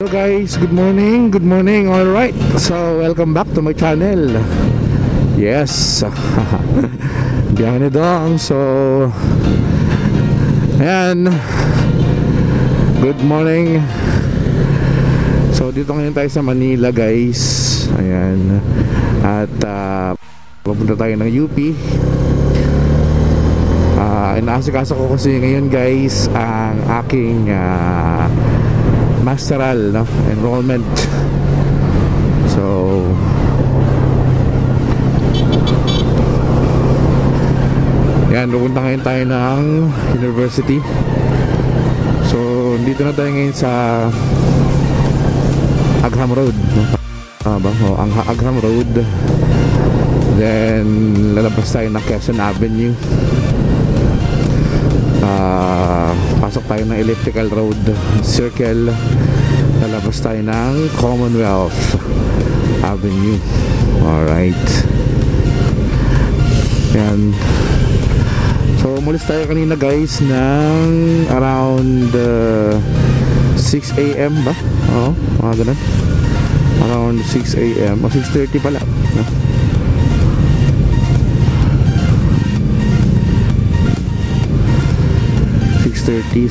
Hello guys, good morning, alright. So, welcome back to my channel. Yes. Biyahe ni Dong. So, ayan. Good morning. So, dito ngayon tayo sa Manila guys. Ayan. At, pupunta tayo ng UP. Inaasikaso ko kasi ngayon guys ang aking masteral, no, enrollment. So yan, pupunta ngayon tayo ng university. So dito na tayo ngayon sa Agham Road, ang Agham Road. Then lalabas tayo ng Quezon Avenue. Pasok tayo ng Elliptical Road Circle. Lalabas tayo ng Commonwealth Avenue. Alright. Yan. So umalis tayo kanina guys ng around 6 AM ba? Oo, mga ganun. Around 6 AM o 6:30 pala, no?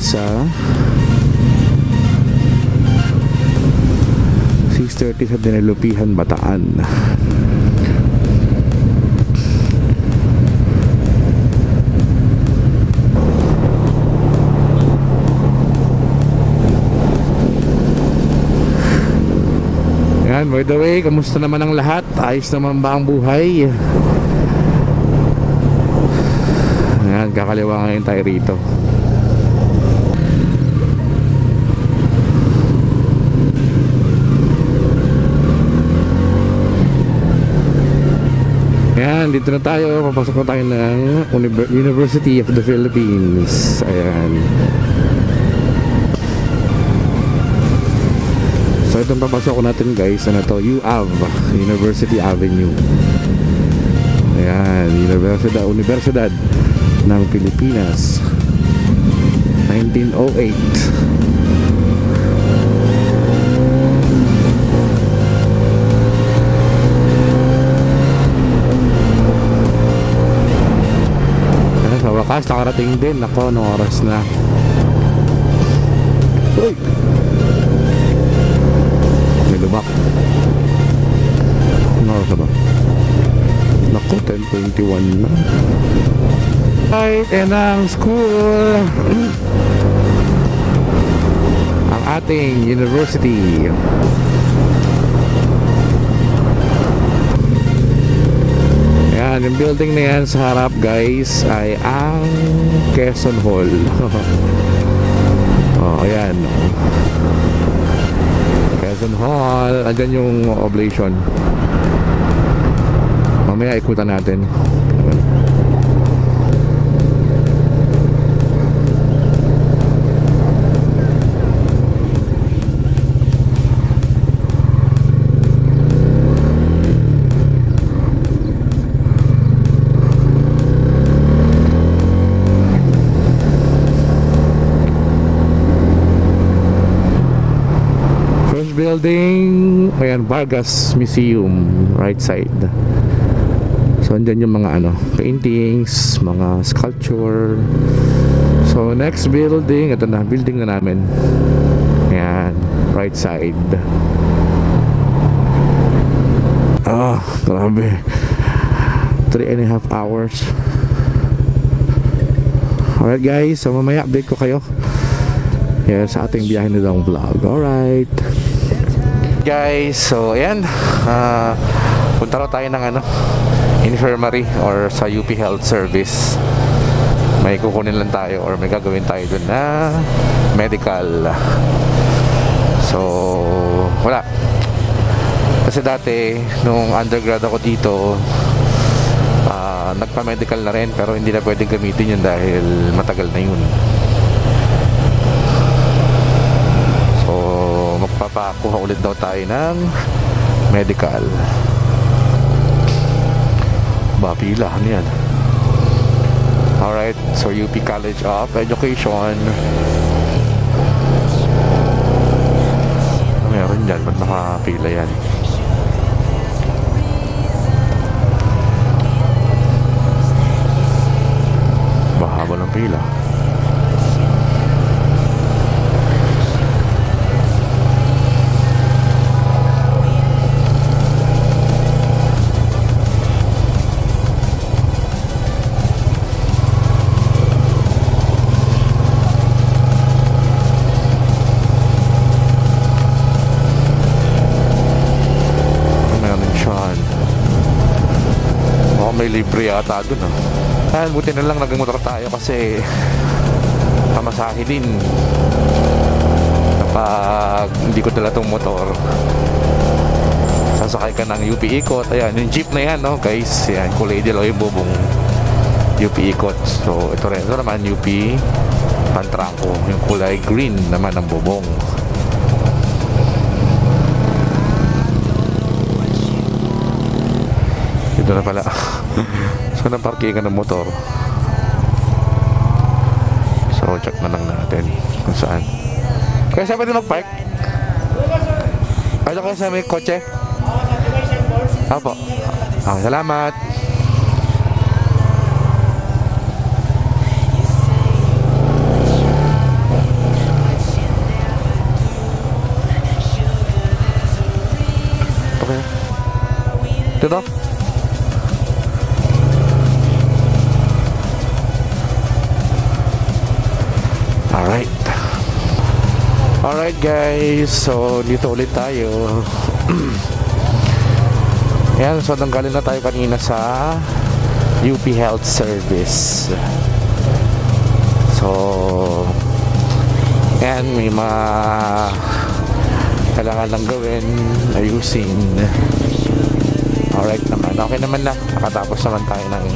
Sa 6:30 sa Dinalupihan, Bataan. Yan, by the way, kamusta naman ang lahat? Ayos naman ba ang buhay? Yan, kakaliwa ngayon tayo rito. Ayan, dito na tayo. Papasok na tayo ng University of the Philippines. Ayan. So itong papasok natin guys, ano to? UAV, University Avenue. Ayan, Universidad ng Pilipinas, 1908. Wakas, nakarating din. Ako, anong oras na? Uy! May lubak. Anong oras na ba? Naku, 10:21 na. Right, and ang school. Ang ating university. Yung building na yan sa harap guys ay ang Quezon Hall. Oh, ayan. Quezon Hall. Andyan yung oblation. Mamaya ikutan natin. Building, ayan, Vargas Museum, right side. So andyan yung mga paintings, mga sculpture. So next building, ito na, building na namin. Ayan, right side. Grabe, 3.5 hours. Alright guys, so mamaya update ko kayo sa ating biyahe nilang vlog. Alright guys, so ayan, punta raw tayo ng infirmary or sa UP Health Service. May kukunin lang tayo or may gagawin tayo dun na medical. So wala, kasi dati nung undergrad ako dito, nagpa-medical na rin pero hindi na pwedeng gamitin yun dahil matagal na yun. Magpapakuha ulit daw tayo ng medical. Bapila, ano yan? Alright, so UP College of Education. yan dyan? Ba't nakapila yan? Bahaba ng pila. May libre yata dun buti na lang nagmotor tayo kasi pamasahe din kapag hindi ko dala tong motor. Sasakay ka ng UP Ikot. Ayan, yung jeep na yan guys. Yan, kulay dilaw yung bubong UP Ikot. So ito rin, ito naman UP Pantranco. Yung kulay green naman ang bubong. Ito na pala. So naparkingan ng motor. So check na lang natin kung saan. Kaya saan pwede mag-park? Ano kaya sa may kotse? Apo. Salamat. Okay. Dito? Alright guys, so dito ulit tayo. Yan, so nanggaling na tayo kanina sa UP Health Service. So yan, may mga kailangan lang gawin, ayusin. Alright naman, okay naman na. Nakatapos naman tayo ng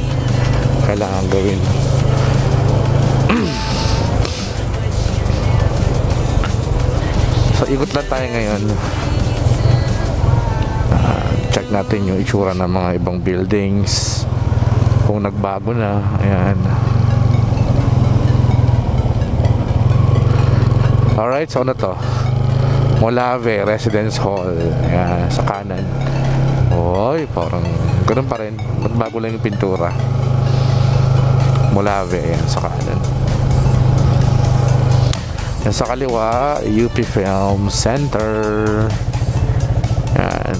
kailangan gawin. So ikot lang tayo ngayon. Check natin yung itsura ng mga ibang buildings, kung nagbago na. Ayan. Alright, so ano to? Molave Residence Hall. Ayan, sa kanan. Oy, parang ganun pa rin. Bago lang yung pintura. Molave, ayan, sa kanan. Yan sa kaliwa, UP Film Center. Yan.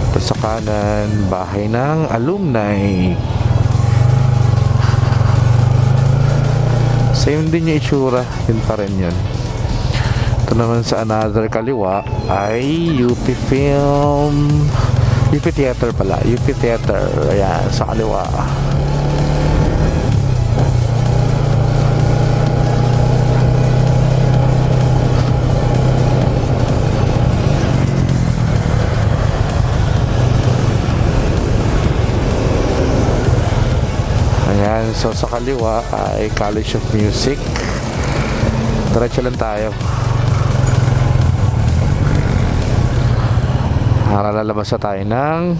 Ito sa kanan, bahay ng alumni. Same din yung itsura, yun pa rin yun. Ito naman sa another kaliwa ay UP Film, UP Theater pala, UP Theater. Ayan, sa kaliwa. Ayan, so sa kaliwa ay College of Music. Diretso lang tayo. Lalabas na tayo ng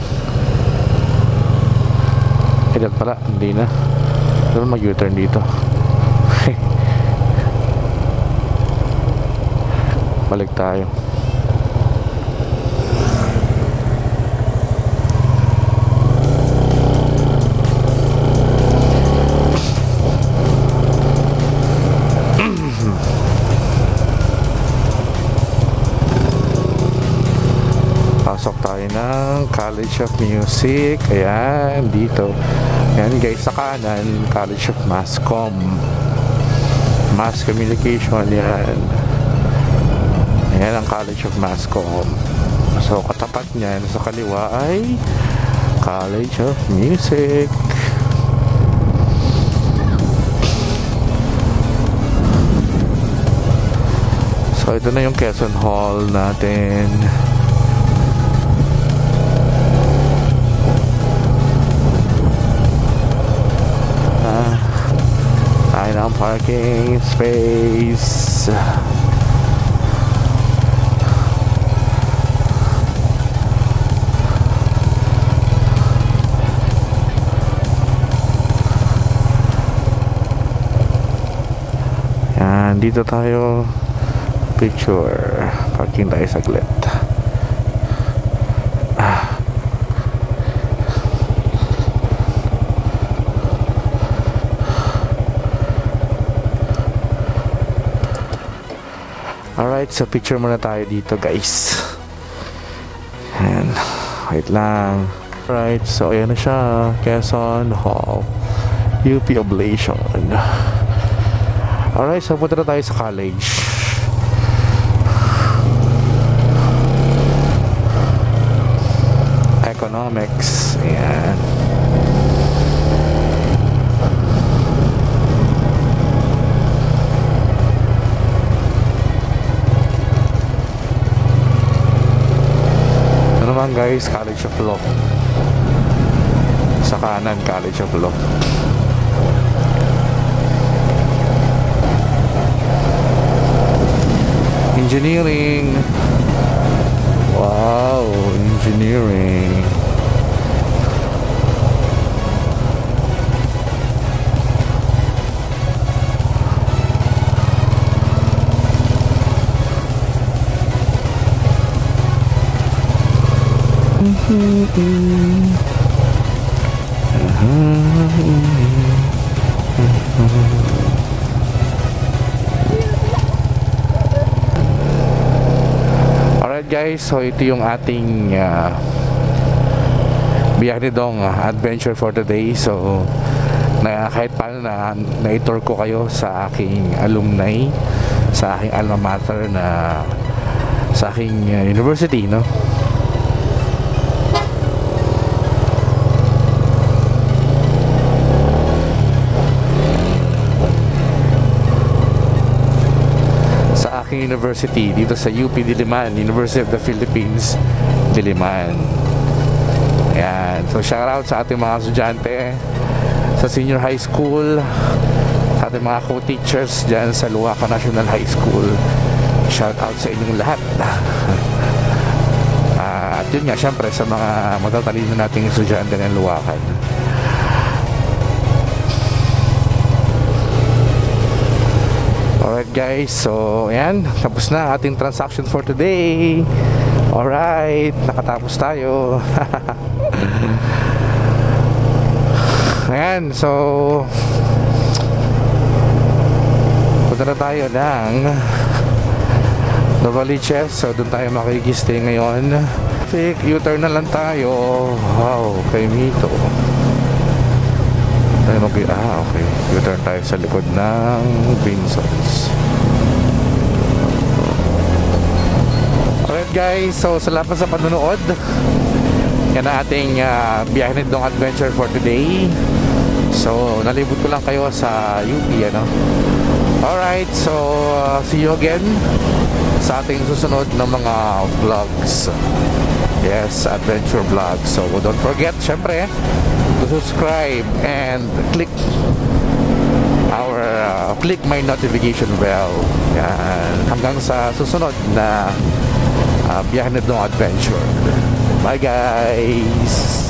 edad pala, hindi na. Dapat mag-U-turn dito. Balik tayo. Pasok tayo ng College of Music. Ayan, dito. Ayan guys, sa kanan, College of Masscom. Mass Communication, yan. Ayan ang College of Masscom. So, katapat niyan, sa kaliwa ay College of Music. So, ito na yung Quezon Hall natin. Tayo ng parking space. dito tayo. Picture. Parking tayo saglit. Alright, so picture muna tayo dito guys. And wait lang. Alright, so ayan na siya. Quezon Hall, UP Ablation. Alright, so punta na tayo sa college. Economics. Ayan. Ano naman guys, College of Law. Sa kanan, College of Law. Engineering. Wow, engineering. Alright guys, so ito yung ating biyahe dong adventure for today. So kahit paano na-tour ko kayo sa aking alumni, sa aking alma mater, sa aking university, no? University dito sa UP Diliman, University of the Philippines, Diliman. Ayan. So shout out sa ating mga estudyante sa senior high school, sa ating mga co-teachers dyan sa Luaca National High School. Shout out sa inyong lahat. At yun nga, syempre sa mga matatalino nating estudyante ng Luacan. Alright guys, so ayan, tapos na ating transaction for today. Alright, nakatapos tayo. Ayan, so punta na tayo ng Novaliches. So doon tayo makikistay ngayon. U-turn na lang tayo. Wow, kay Mito tayo okay, U-turn tayo sa likod ng Vinsons. Alright guys, so salamat sa panonood. Yan ang ating biyahe nitong adventure for today. So nalibot ko lang kayo sa UP, ano. Alright, so see you again sa ating susunod na mga vlogs. Yes, adventure vlogs. So don't forget, syempre, to subscribe and click my notification bell. Yan. Hanggang sa susunod na biyahe nitong adventure. Bye guys!